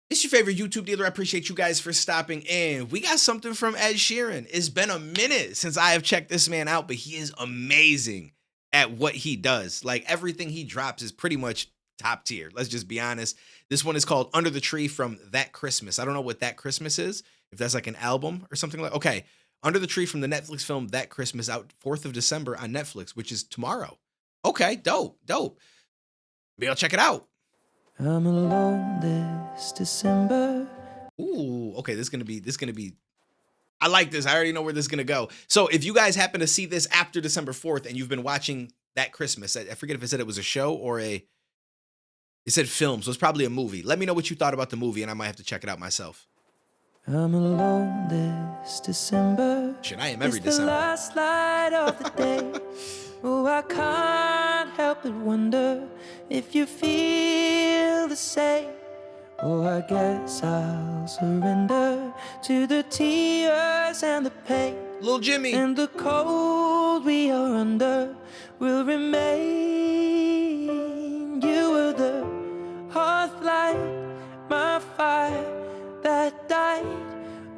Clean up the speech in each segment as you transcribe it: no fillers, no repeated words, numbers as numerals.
It's your favorite YouTube dealer. I appreciate you guys for stopping in. We got something from Ed Sheeran. It's been a minute since I have checked this man out, but he is amazing at what he does. Like everything he drops is pretty much top tier. Let's just be honest. This one is called Under the Tree from That Christmas. I don't know what That Christmas is, if that's like an album or something like. Okay. Under the Tree from the Netflix film That Christmas, out 4th of December on Netflix, which is tomorrow. Okay, dope, dope. Maybe I'll check it out. I'm alone this December. Ooh, okay, this is gonna be. I like this. I already know where this is gonna go. So if you guys happen to see this after December 4th and you've been watching That Christmas, I forget if it said it was a show or it said film, so it's probably a movie. Let me know what you thought about the movie, and I might have to check it out myself. I'm alone this December. Shit, I am every It's the December. last light of the day. Oh, I can't help but wonder if you feel the same. Oh, I guess I'll surrender to the tears and the pain. Little Jimmy. And the cold we are under will remain. You were the hearth light, my fire that died,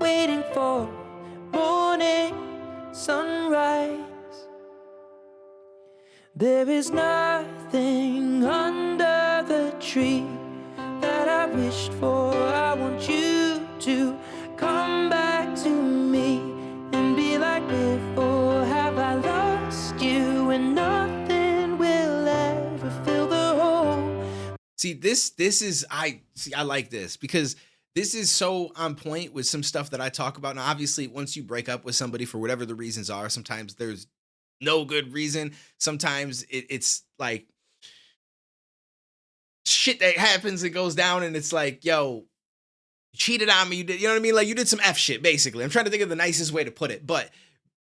waiting for morning sunrise. There is nothing under the tree that I wished for. I want you to come back to me and be like before. Have I lost you and nothing will ever fill the hole? See, this is I like this because this is so on point with some stuff that I talk about. Now, obviously, once you break up with somebody for whatever the reasons are, sometimes there's no good reason. Sometimes it's like shit that happens and goes down, and it's like, yo, you cheated on me. You did, you know what I mean? Like you did some F shit, basically. I'm trying to think of the nicest way to put it, but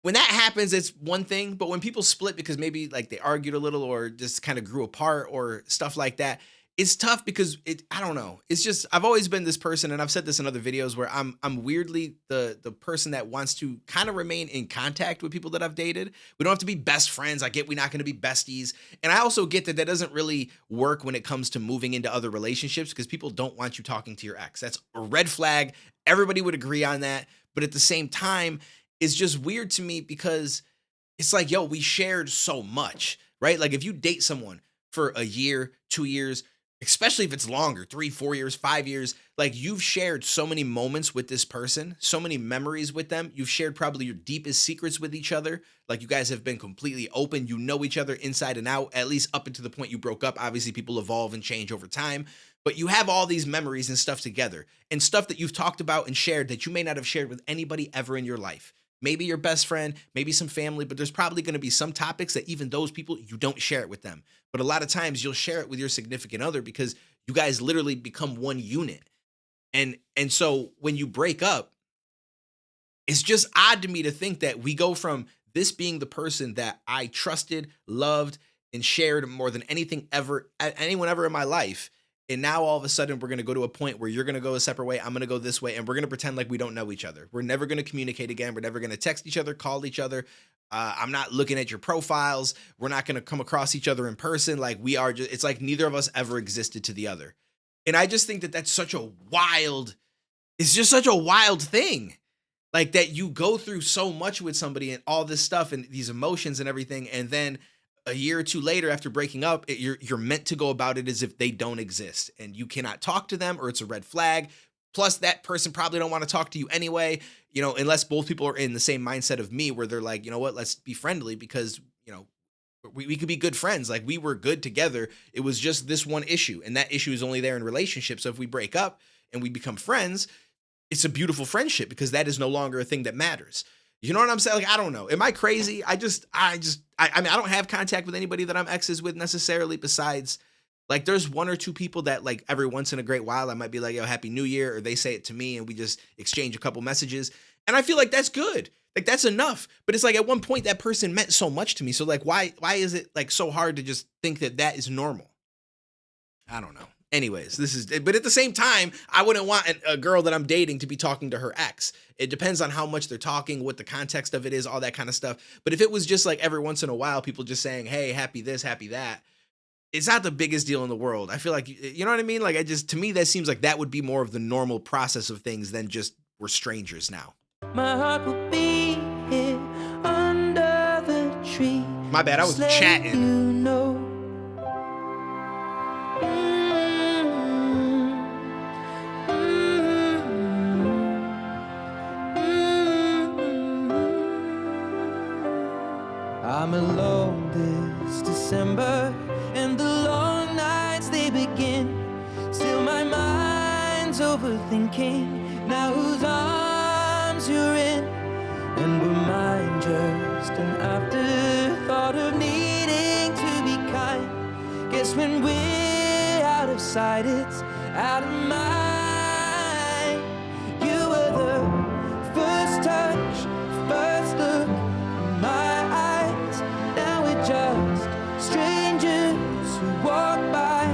when that happens, it's one thing. But when people split because maybe like they argued a little or just kind of grew apart or stuff like that, it's tough because I don't know. It's just I've always been this person, and I've said this in other videos where I'm weirdly the person that wants to kind of remain in contact with people that I've dated. We don't have to be best friends. I get we're not going to be besties, and I also get that doesn't really work when it comes to moving into other relationships because people don't want you talking to your ex. That's a red flag. Everybody would agree on that, but at the same time, it's just weird to me because it's like, yo, we shared so much, right? Like if you date someone for a year, 2 years, especially if it's longer, 3, 4 years, 5 years, like you've shared so many moments with this person, so many memories with them. You've shared probably your deepest secrets with each other. Like you guys have been completely open. You know each other inside and out, at least up until the point you broke up. Obviously, people evolve and change over time, but you have all these memories and stuff together and stuff that you've talked about and shared that you may not have shared with anybody ever in your life. Maybe your best friend, maybe some family, but there's probably going to be some topics that even those people, you don't share it with them. But a lot of times you'll share it with your significant other because you guys literally become one unit. And so when you break up, it's just odd to me to think that we go from this being the person that I trusted, loved, and shared more than anything ever, anyone ever in my life. And now all of a sudden we're going to go to a point where you're going to go a separate way. I'm going to go this way. And we're going to pretend like we don't know each other. We're never going to communicate again. We're never going to text each other, call each other. I'm not looking at your profiles. We're not going to come across each other in person. Like we are just, it's like neither of us ever existed to the other. And I just think that that's such a wild, it's just such a wild thing. Like that you go through so much with somebody and all this stuff and these emotions and everything. And then a year or two later after breaking up, you're meant to go about it as if they don't exist and you cannot talk to them or it's a red flag. Plus that person probably don't want to talk to you anyway, you know, unless both people are in the same mindset of me where they're like, you know what, let's be friendly because, you know, we could be good friends. Like we were good together. It was just this one issue and that issue is only there in relationships. So if we break up and we become friends, it's a beautiful friendship because that is no longer a thing that matters. You know what I'm saying? Like, I don't know. Am I crazy? I mean, I don't have contact with anybody that I'm exes with necessarily besides like there's one or two people that like every once in a great while I might be like, yo, happy new year. Or they say it to me and we just exchange a couple messages. And I feel like that's good. Like that's enough. But it's like at one point that person meant so much to me. So like, why is it like so hard to just think that that is normal? I don't know. Anyways, but at the same time, I wouldn't want a girl that I'm dating to be talking to her ex. It depends on how much they're talking, what the context of it is, all that kind of stuff. But if it was just like every once in a while, people just saying, hey, happy this, happy that, it's not the biggest deal in the world. I feel like, you know what I mean? Like, to me, that seems like that would be more of the normal process of things than just we're strangers now. My heart will be here under the tree. My bad, I was Just letting chatting. You know. I'm alone this December, and the long nights they begin. Still my mind's overthinking now whose arms you're in. And were mine just an afterthought of needing to be kind? Guess when we're out of sight, it's out of mind. You were the first touch, first look in my eyes. Now we're just strangers who walk by.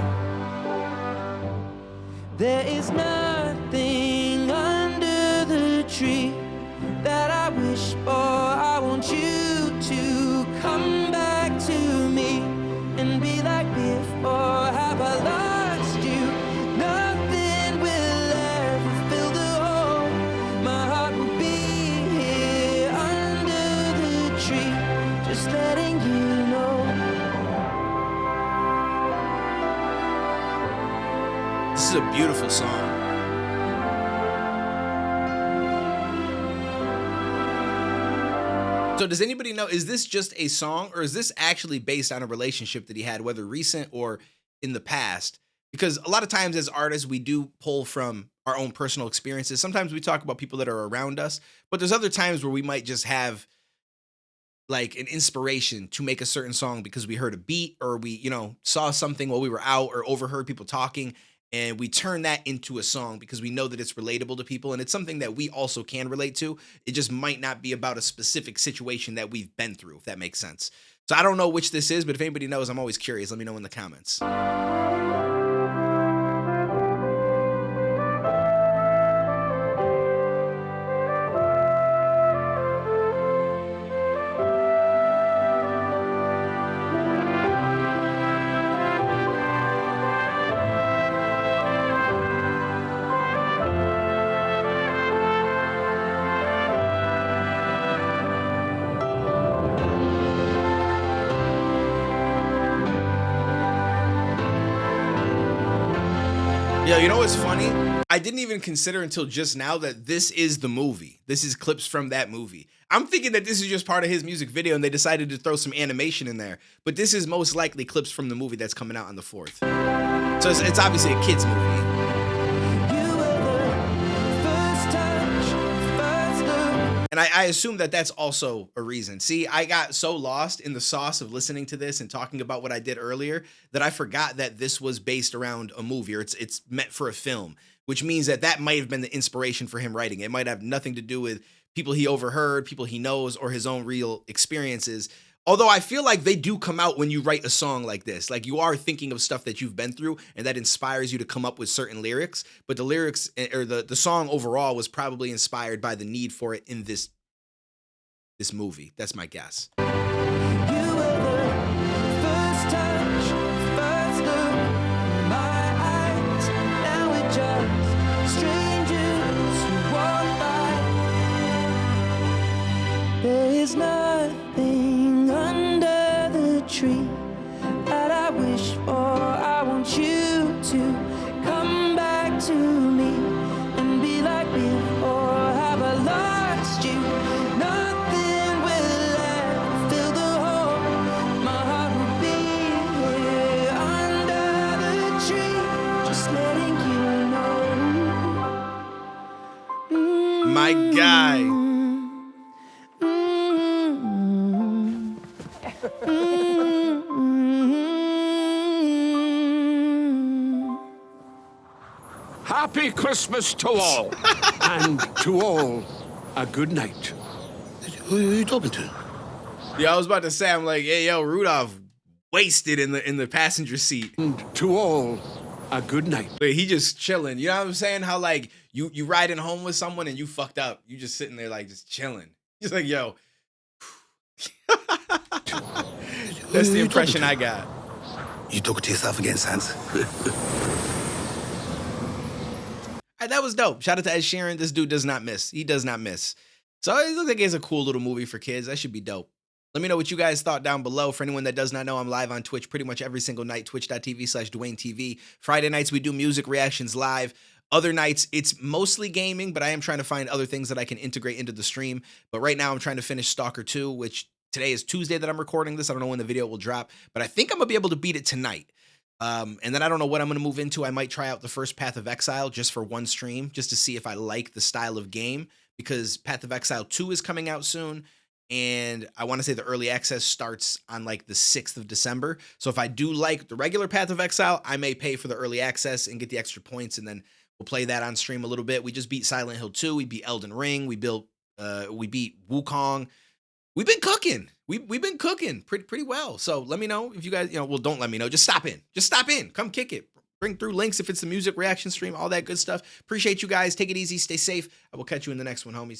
There is nothing under the tree that I wish for. I want you to come back to me and be like before. Have I lost you? Nothing will ever fill the hole. My heart will be here under the tree, just letting you know. This is a beautiful song. So does anybody know, is this just a song or is this actually based on a relationship that he had, whether recent or in the past? Because a lot of times as artists, we do pull from our own personal experiences. Sometimes we talk about people that are around us, but there's other times where we might just have like an inspiration to make a certain song because we heard a beat or we, saw something while we were out or overheard people talking. And we turn that into a song because we know that it's relatable to people. And it's something that we also can relate to. It just might not be about a specific situation that we've been through, if that makes sense. So I don't know which this is, but if anybody knows, I'm always curious. Let me know in the comments. Yo, you know what's funny? I didn't even consider until just now that this is the movie. This is clips from that movie. I'm thinking that this is just part of his music video and they decided to throw some animation in there. But this is most likely clips from the movie that's coming out on the 4th. So it's obviously a kid's movie. And I assume that that's also a reason. See, I got so lost in the sauce of listening to this and talking about what I did earlier that I forgot that this was based around a movie or it's meant for a film, which means that might have been the inspiration for him writing. It might have nothing to do with people he overheard, people he knows, or his own real experiences. Although I feel like they do come out when you write a song like this. Like you are thinking of stuff that you've been through and that inspires you to come up with certain lyrics. But the lyrics or the song overall was probably inspired by the need for it in this movie. That's my guess. There is nothing under the tree that I wish for. I want you to come back to me and be like before. Have I lost you? Nothing will ever fill the hole. My heart will be here under the tree, just letting you know. My guy. Happy Christmas to all, and to all, a good night. Who are you talking to? Yeah, I was about to say, I'm like, hey, yo, Rudolph wasted in the passenger seat. And to all, a good night. But he just chilling. You know what I'm saying? How like you riding home with someone and you fucked up. You just sitting there like just chilling. He's like, yo. That's the impression I got. You talking to yourself again, Sans? That was dope. Shout out to Ed Sheeran. This dude does not miss. He does not miss. So it looks like it's a cool little movie for kids. That should be dope. Let me know what you guys thought down below. For anyone that does not know, I'm live on Twitch pretty much every single night, twitch.tv/DuaneTV. Friday nights, we do music reactions live. Other nights, it's mostly gaming, but I am trying to find other things that I can integrate into the stream. But right now, I'm trying to finish Stalker 2, which today is Tuesday that I'm recording this. I don't know when the video will drop, but I think I'm going to be able to beat it tonight. And then I don't know what I'm going to move into. I might try out the first Path of Exile just for one stream, just to see if I like the style of game, because Path of Exile 2 is coming out soon. And I want to say the early access starts on like the 6th of December. So if I do like the regular Path of Exile, I may pay for the early access and get the extra points. And then we'll play that on stream a little bit. We just beat Silent Hill 2. We beat Elden Ring. We beat Wukong. We've been cooking. We've been cooking pretty well. So let me know if you guys, well, don't let me know. Just stop in. Just stop in. Come kick it. Bring through links if it's the music reaction stream, all that good stuff. Appreciate you guys. Take it easy. Stay safe. I will catch you in the next one, homies.